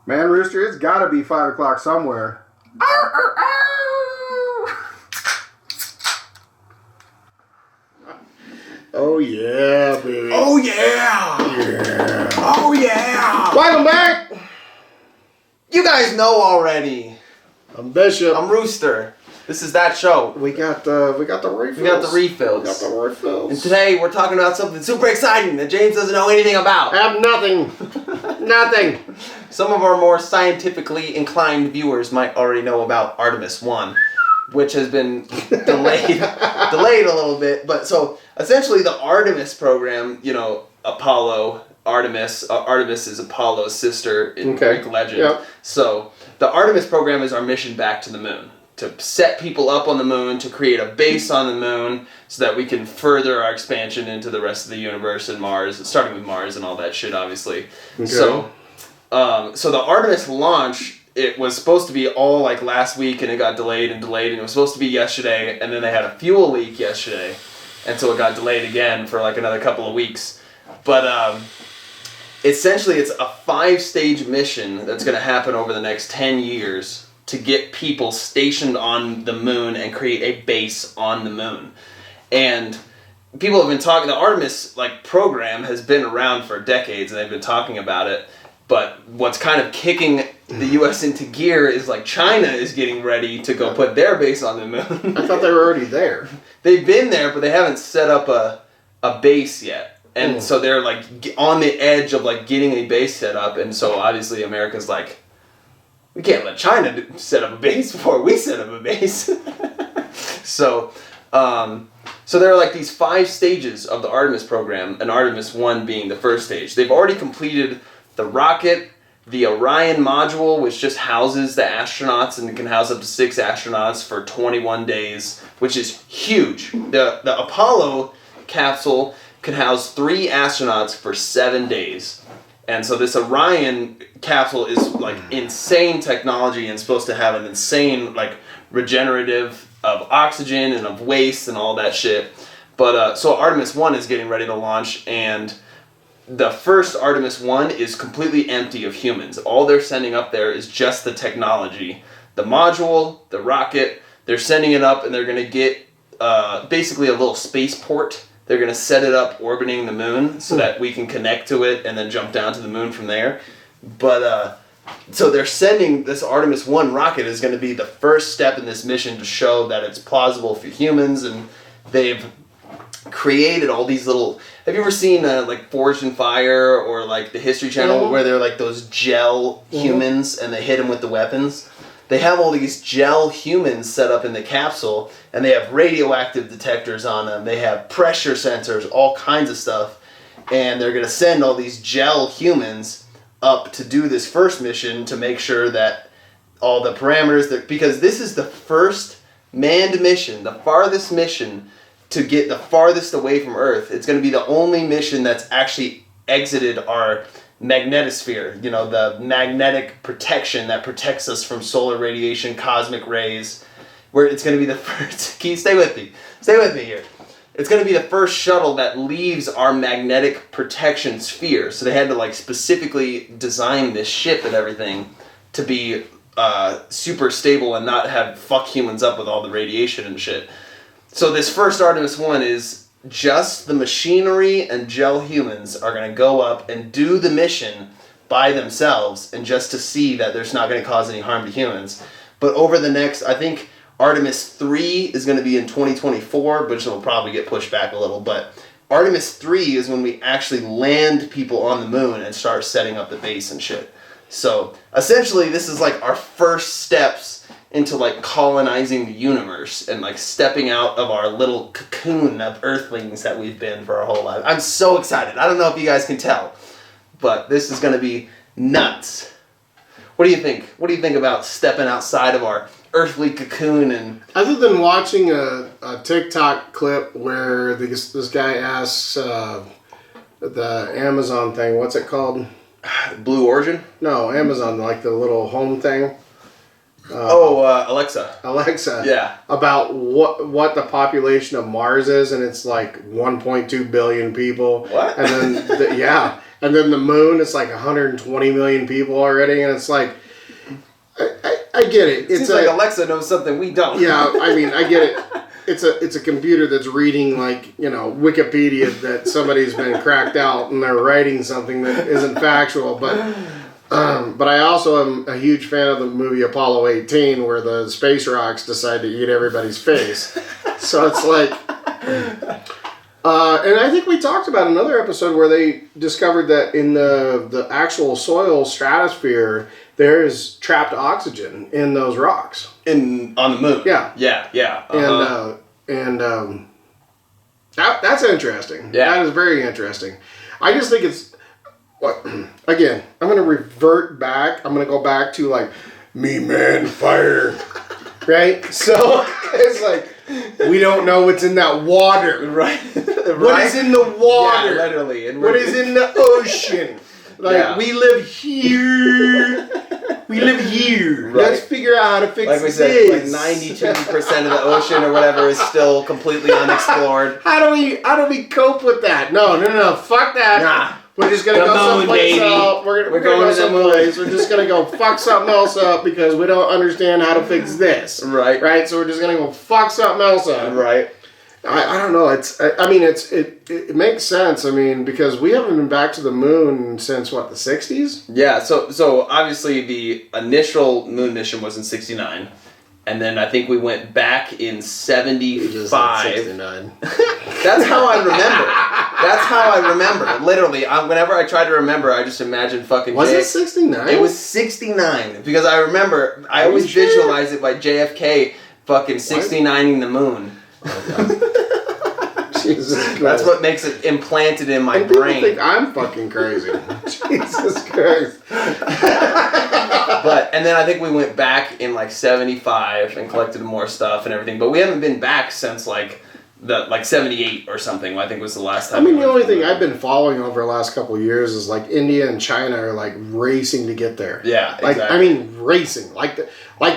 Man, Rooster, it's got to be 5 o'clock somewhere. Oh, yeah, baby. Oh, yeah. Yeah. Oh, yeah. Welcome back. You guys know already. I'm Bishop. I'm Rooster. This is that show. We got the refills. We got the refills. We got the refills. And today we're talking about something super exciting that James doesn't know anything about. I have nothing. Nothing. Some of our more scientifically inclined viewers might already know about Artemis 1, which has been delayed a little bit. But so essentially the Artemis program, you know, Artemis is Apollo's sister in Greek legend. Yep. So the Artemis program is our mission back to the moon. To set people up on the moon, to create a base on the moon, so that we can further our expansion into the rest of the universe and Mars, starting with Mars and all that shit, obviously. Okay. So the Artemis launch, it was supposed to be all like last week, and it got delayed, and it was supposed to be yesterday, and then they had a fuel leak yesterday, and so it got delayed again for like another couple of weeks. But essentially, it's a 5-stage mission that's going to happen over the next 10 years. To get people stationed on the moon and create a base on the moon. And people have been talking, the Artemis program has been around for decades and they've been talking about it, but what's kind of kicking the US into gear is China is getting ready to go put their base on the moon. I thought they were already there. They've been there, but they haven't set up a base yet. And so they're on the edge of getting a base set up, and so obviously America's we can't let China set up a base before we set up a base. So there are these 5 stages of the Artemis program, and Artemis 1 being the first stage. They've already completed the rocket, the Orion module, which just houses the astronauts and can house up to 6 astronauts for 21 days, which is huge. The Apollo capsule can house 3 astronauts for 7 days. And so this Orion capsule is insane technology and supposed to have an insane regenerative of oxygen and of waste and all that shit. But so Artemis 1 is getting ready to launch, and the first Artemis 1 is completely empty of humans. All they're sending up there is just the technology. The module, the rocket, they're sending it up and they're going to get basically a little spaceport. They're going to set it up orbiting the moon so that we can connect to it and then jump down to the moon from there. But, so they're sending this Artemis 1 rocket is going to be the first step in this mission to show that it's plausible for humans, and they've created all these little... Have you ever seen Forged in Fire or the History Channel where they're those gel humans and they hit them with the weapons? They have all these gel humans set up in the capsule, and they have radioactive detectors on them. They have pressure sensors, all kinds of stuff. And they're going to send all these gel humans up to do this first mission to make sure that all the parameters... Because this is the first manned mission, the farthest mission to get the farthest away from Earth. It's going to be the only mission that's actually exited our... magnetosphere, the magnetic protection that protects us from solar radiation, cosmic rays, where it's going to be the first... Stay with me here. It's going to be the first shuttle that leaves our magnetic protection sphere. So they had to specifically design this ship and everything to be super stable and not have fuck humans up with all the radiation and shit. So this first Artemis 1 is... just the machinery and gel humans are going to go up and do the mission by themselves, and just to see that there's not going to cause any harm to humans. But over the next, I think Artemis 3 is going to be in 2024, which will probably get pushed back a little, but Artemis 3 is when we actually land people on the moon and start setting up the base and shit. So essentially this is our first steps into colonizing the universe and stepping out of our little cocoon of earthlings that we've been for our whole life. I'm so excited. I don't know if you guys can tell, but this is going to be nuts. What do you think? What do you think about stepping outside of our earthly cocoon? And other than watching a TikTok clip where this guy asks the Amazon thing, what's it called? Blue Origin? No, Amazon, the little home thing. Alexa. Alexa. Yeah. About what the population of Mars is, and it's 1.2 billion people. What? And then And then the moon, it's like 120 million people already, and it's like, I get it. Seems like Alexa knows something we don't. Yeah, I mean, I get it. It's a computer that's reading, like, you know, Wikipedia that somebody's been cracked out and they're writing something that isn't factual. But I also am a huge fan of the movie Apollo 18, where the space rocks decide to eat everybody's face. So it's like, and I think we talked about another episode where they discovered that in the actual soil stratosphere, there is trapped oxygen in those rocks. On the moon. Yeah. Yeah. And that's interesting. Yeah. That is very interesting. I just think it's, again, I'm going to revert back. I'm going to go back to like, me man fire. Right? So it's like, we don't know what's in that water. Right. What is in the water? Yeah, literally. And what is in the ocean? Like, we live here. We live here. Right. Let's figure out how to fix like we this. said, like 92% of the ocean or whatever is still completely unexplored. How do we cope with that? No. Fuck that. Nah. We're just gonna The go moon, someplace baby. else. We're gonna go to the moon. someplace. We're just gonna go fuck something else up because we don't understand how to fix this. Right. Right. So we're just gonna go fuck something else up. Right. I don't know. It makes sense. I mean, because we haven't been back to the moon since what, the 60s? Yeah, so obviously the initial moon mission was in 69. And then I think we went back in 75. 69. That's how I remember. That's how I remember. Literally, whenever I try to remember, I just imagine fucking Was it 69? It was 69. Because I remember, I always visualize it by JFK fucking 69ing the moon. Jesus Christ. That's what makes it implanted in my and people brain. think I'm fucking crazy. Jesus Christ. And then I think we went back in like 75 and collected more stuff and everything. But we haven't been back since like 78 or something. I think was the last time. I mean, the only thing I've been following over the last couple of years is like India and China are like racing to get there. Yeah, like exactly. I mean, racing. Like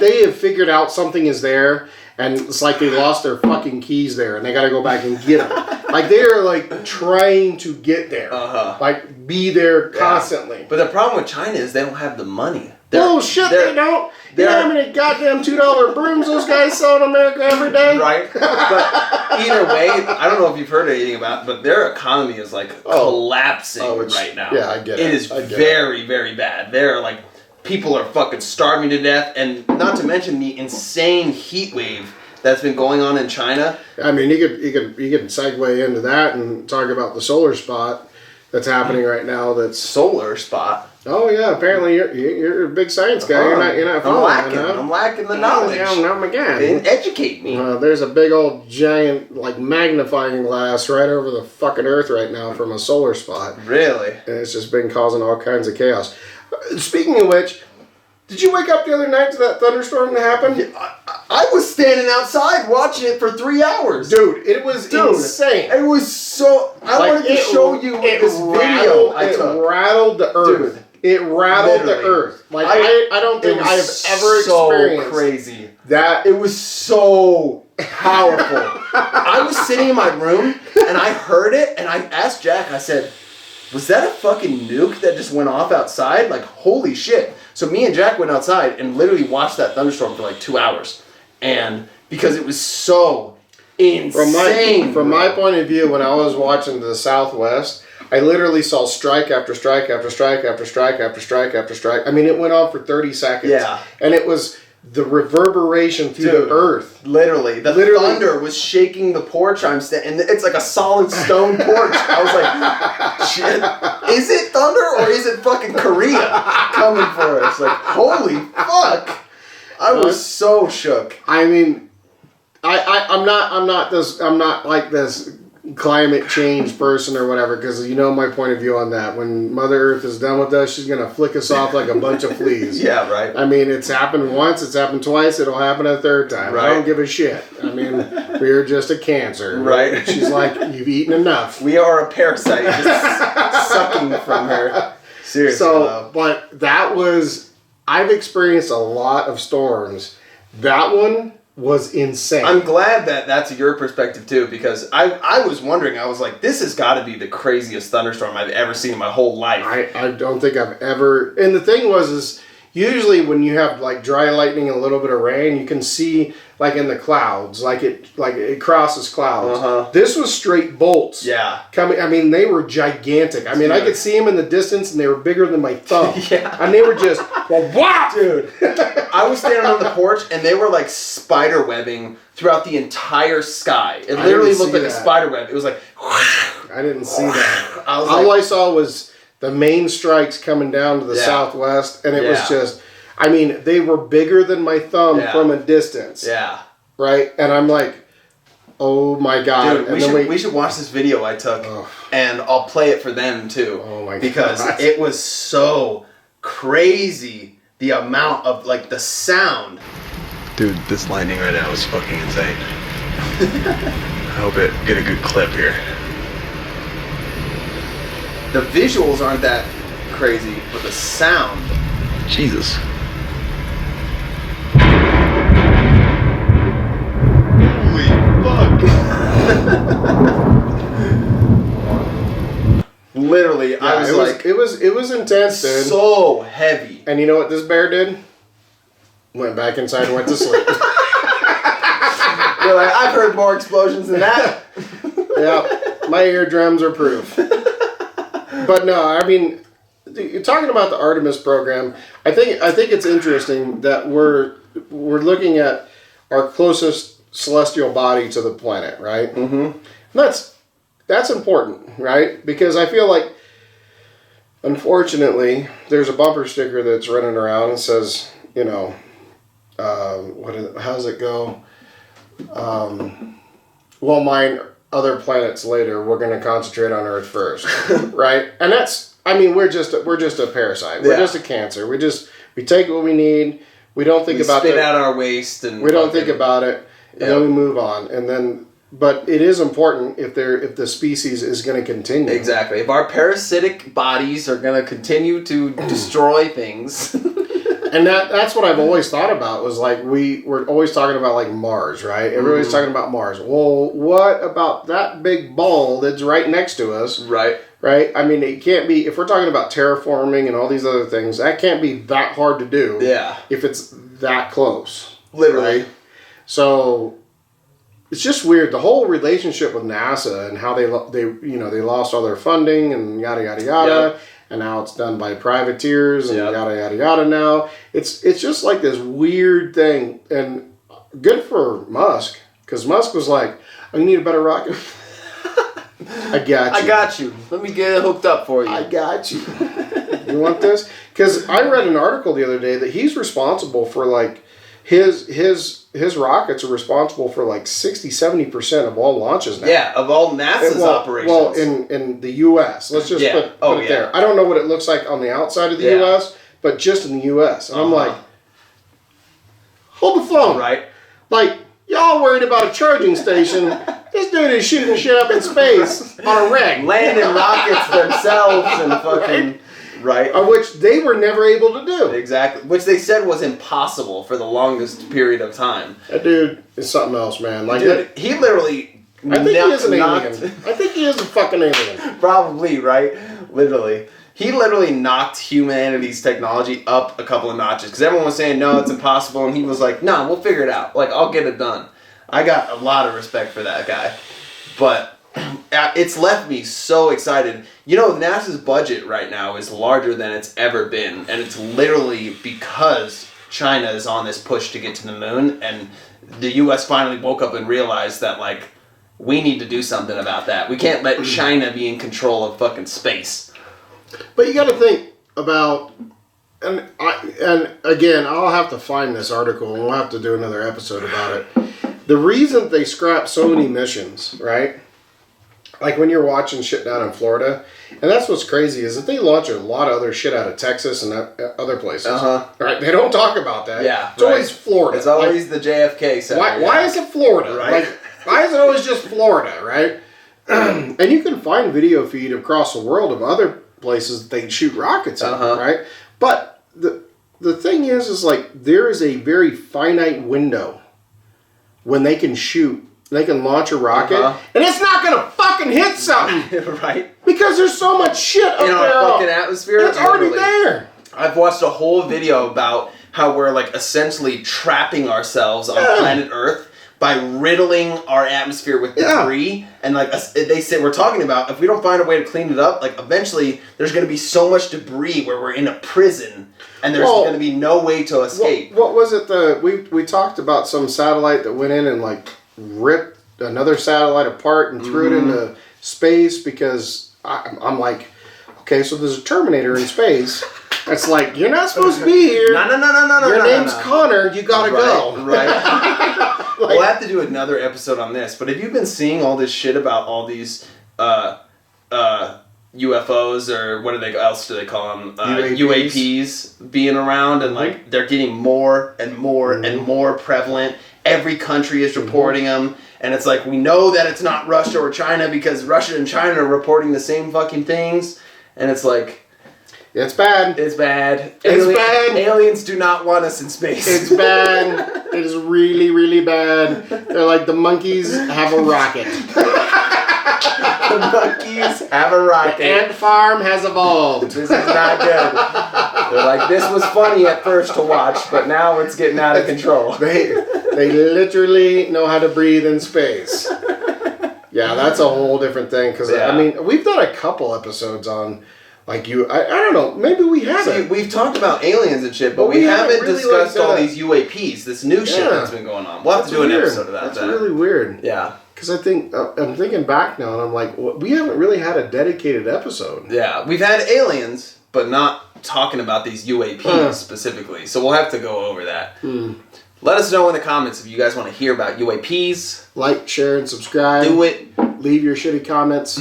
they have figured out something is there, and it's like they lost their fucking keys there, and they got to go back and get them. Like they are like trying to get there. Like be there constantly. But the problem with China is they don't have the money. Bullshit, they don't. You know how many goddamn $2 brooms those guys sell in America every day? Right. But either way, I don't know if you've heard anything about it, but their economy is like collapsing right now. Yeah, I get it. It is very, very bad. They're like, people are fucking starving to death, and not to mention the insane heat wave that's been going on in China. I mean, you could segue into that and talk about the solar spot that's happening right now. That's solar spot. Oh yeah, apparently you're a big science guy. You're not following. I'm lacking the knowledge. Oh my God. Educate me. There's a big old giant like magnifying glass right over the fucking Earth right now from a solar spot. Really? And it's just been causing all kinds of chaos. Speaking of which, did you wake up the other night to that thunderstorm that happened? Yeah, I was standing outside watching it for 3 hours. Dude, it was insane. It was so... I wanted to show you this video I took. It rattled the Earth. Dude, it rattled the Earth. Like, I don't think I have ever experienced crazy. That. It was so powerful. I was sitting in my room, and I heard it, and I asked Jack, I said, was that a fucking nuke that just went off outside? Like, holy shit. So me and Jack went outside and literally watched that thunderstorm for like 2 hours. And because it was so insane. From my point of view, when I was watching the Southwest, I literally saw strike after strike after strike after strike after strike after strike. I mean, it went on for 30 seconds. Yeah. And it was the reverberation through the Earth. Literally. The thunder was shaking the porch I'm standing, and it's like a solid stone porch. I was like, shit, is it thunder or is it fucking Korea coming for us? Like, holy fuck. I was so shook. I mean, I'm not like this climate change person or whatever, because you know my point of view on that. When Mother Earth is done with us, she's gonna flick us off like a bunch of fleas. Yeah, right. I mean, it's happened once, it's happened twice, it'll happen a third time. Right. I don't give a shit. I mean, we're just a cancer. Right. She's like, you've eaten enough. We are a parasite just sucking from her. Seriously. So, but that was, I've experienced a lot of storms. That one was insane. I'm glad that that's your perspective too, because I was wondering, I was like, this has got to be the craziest thunderstorm I've ever seen in my whole life. I don't think I've ever... And the thing is usually when you have like dry lightning and a little bit of rain, you can see like in the clouds, like it crosses clouds. This was straight bolts. Yeah. Coming. I mean, they were gigantic. I mean, I could see them in the distance, and they were bigger than my thumb. Yeah. And they were just, well, wow, dude. I was standing on the porch, and they were like spider webbing throughout the entire sky. It literally looked like a spider web. It was like, I didn't see that. All I saw was the main strikes coming down to the southwest, and it was just, I mean, they were bigger than my thumb from a distance. Yeah. Right? And I'm like, oh my God. Dude, we should watch this video I took, and I'll play it for them too. Oh my God. Because it was so crazy, the amount of, like, the sound. Dude, this lightning right now is fucking insane. I hope it get a good clip here. The visuals aren't that crazy, but the sound. Jesus. Holy fuck. Literally, I was like... It was intense, dude. So heavy. And you know what this bear did? Went back inside and went to sleep. You're like, I've heard more explosions than that. Yeah, my eardrums are proof. But no, I mean, you're talking about the Artemis program. I think it's interesting that we're looking at our closest celestial body to the planet, right? Mm-hmm. That's important, right? Because I feel like, unfortunately, there's a bumper sticker that's running around and says, you know, how does it go? We'll mine other planets later. We're going to concentrate on Earth first, right? And that's, I mean, we're just a parasite. We're just a cancer. We take what we need. We don't think about it. We spit out our waste, and we don't think about it, and then we move on. And then, but it is important if the species is going to continue. Exactly. If our parasitic bodies are going to continue to destroy things. And that's what I've always thought about, was like we're always talking about like Mars, right? Everybody's talking about Mars. Well, what about that big ball that's right next to us? Right. Right? I mean, it can't be, if we're talking about terraforming and all these other things, that can't be that hard to do. Yeah. If it's that close. Literally. Right? So it's just weird, the whole relationship with NASA and how they lost all their funding and yada yada yada. Yep. And now it's done by privateers and yada yada yada. Now it's just like this weird thing, and good for Musk, because Musk was like, "I need a better rocket." I got you. Let me get it hooked up for you. I got you. You want this? Because I read an article the other day that he's responsible for like his rockets are responsible for like 60-70% of all launches now. Yeah, of all NASA's operations. Well, in the U.S. Let's just put it there. I don't know what it looks like on the outside of the U.S., but just in the U.S. And I'm like, hold the phone. Right. Like, y'all worried about a charging station. This dude is shooting shit up in space on a rig. Landing rockets themselves and fucking... Right. Which they were never able to do. Exactly. Which they said was impossible for the longest period of time. That dude is something else, man. Like, dude, he literally... I think he is an alien. I think he is a fucking alien. Probably, right? Literally. He literally knocked humanity's technology up a couple of notches. Because everyone was saying, no, it's impossible. And he was like, no, we'll figure it out. Like, I'll get it done. I got a lot of respect for that guy. But... it's left me so excited. You know, NASA's budget right now is larger than it's ever been. And it's literally because China is on this push to get to the moon. And the U.S. finally woke up and realized that, like, we need to do something about that. We can't let China be in control of fucking space. But you got to think about... And again, I'll have to find this article and we'll have to do another episode about it. The reason they scrap so many missions, right? Like when you're watching shit down in Florida, and that's what's crazy is that they launch a lot of other shit out of Texas and other places. Right? They don't talk about that. Yeah, it's always Florida. It's always the JFK center. Why is it Florida? Right? Like, why is it always just Florida? Right? And you can find video feed across the world of other places that they shoot rockets at. Right? But the thing is like there is a very finite window when they can launch a rocket, and it's not gonna fucking hit something, right? Because there's so much shit up in there. our fucking atmosphere. It's already there. I've watched a whole video about how we're like essentially trapping ourselves on planet Earth by riddling our atmosphere with debris, and like they say, we're talking about if we don't find a way to clean it up, like eventually there's going to be so much debris where we're in a prison, and there's going to be no way to escape. What was it? We talked about some satellite that went in and like ripped another satellite apart and threw it into space because I'm like, okay, so there's a Terminator in space. It's like, you're not supposed to be here. No. Your name's Connor. You gotta go. Right. We'll have to do another episode on this. But have you been seeing all this shit about all these UFOs, or what else do they call them? UAPs being around, and like they're getting more and more and more prevalent. Every country is reporting them. And it's like, we know that it's not Russia or China because Russia and China are reporting the same fucking things. And it's like... It's bad. It's bad. It's bad. Aliens do not want us in space. It's bad. It is really, really bad. They're like, the monkeys have a rocket. The monkeys have a rocket. The ant farm has evolved. This is not good. They're like, this was funny at first to watch, but now it's getting out of control. They literally know how to breathe in space. Yeah, that's a whole different thing. Because, I mean, we've done a couple episodes on... Like I don't know, maybe we haven't. See, we've talked about aliens and shit, but we haven't really discussed all these UAPs, this new shit that's been going on. We'll have to do an episode of that. That's really weird. Yeah. Because I think, I'm thinking back now, and I'm like, we haven't really had a dedicated episode. Yeah, we've had aliens, but not talking about these UAPs specifically. So we'll have to go over that. Let us know in the comments if you guys want to hear about UAPs. Like, share, and subscribe. Do it. Leave your shitty comments.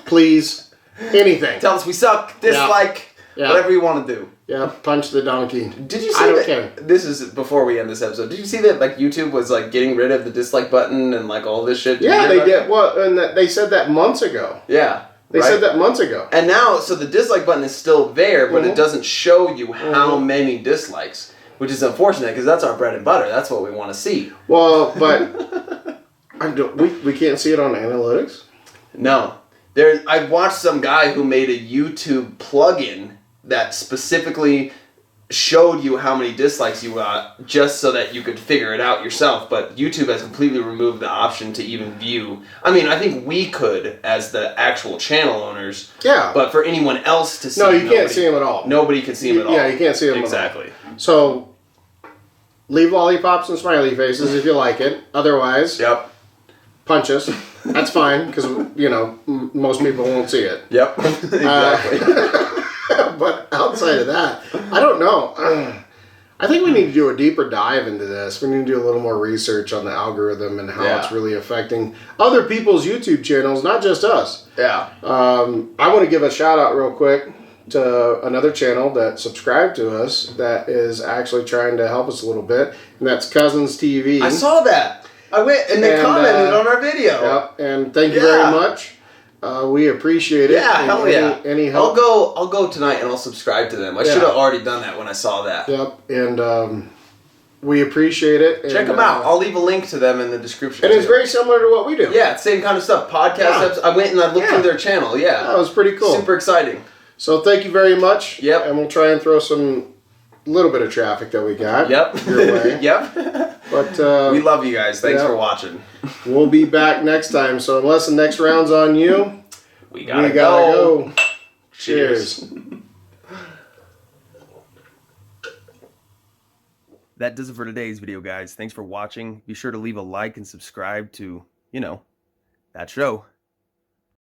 Please. Anything. Tell us we suck, dislike, whatever you want to do. Yeah, punch the donkey. Did you see I don't care. This is before we end this episode. Did you see that like YouTube was like getting rid of the dislike button and like all this shit? Yeah, they did. Well, and they said that months ago. Yeah. They said that months ago. And now, so the dislike button is still there, but it doesn't show you how many dislikes, which is unfortunate because that's our bread and butter. That's what we want to see. Well, but we can't see it on analytics? No. I watched some guy who made a YouTube plugin that specifically showed you how many dislikes you got just so that you could figure it out yourself, but YouTube has completely removed the option to even view. I mean, I think we could as the actual channel owners. Yeah. But for anyone else to see, no, you can't see them at all. Nobody can see them at all. Yeah, you can't see them exactly. at all. So, leave lollipops and smiley faces if you like it. Otherwise, punch us. That's fine, because, you know, most people won't see it. Yep, exactly. But outside of that, I don't know. I think we need to do a deeper dive into this. We need to do a little more research on the algorithm and how it's really affecting other people's YouTube channels, not just us. Yeah. I want to give a shout out real quick to another channel that subscribed to us that is actually trying to help us a little bit, and that's Cousins TV. I saw that. I went and they commented on our video. Yep, and thank you very much. We appreciate it. Yeah, hell yeah. Any help? I'll go tonight and I'll subscribe to them. I should have already done that when I saw that. Yep, and we appreciate it. Check them out. I'll leave a link to them in the description. And it's very similar to what we do. Yeah, same kind of stuff. Podcast. I went and I looked through their channel. Yeah, that was pretty cool. Super exciting. So thank you very much. Yep. And we'll try and throw some little bit of traffic that we got. Yep. Your way. Yep. But we love you guys. Thanks for watching. We'll be back next time. So unless the next round's on you, we gotta go. Cheers. That does it for today's video, guys. Thanks for watching. Be sure to leave a like and subscribe to, that show.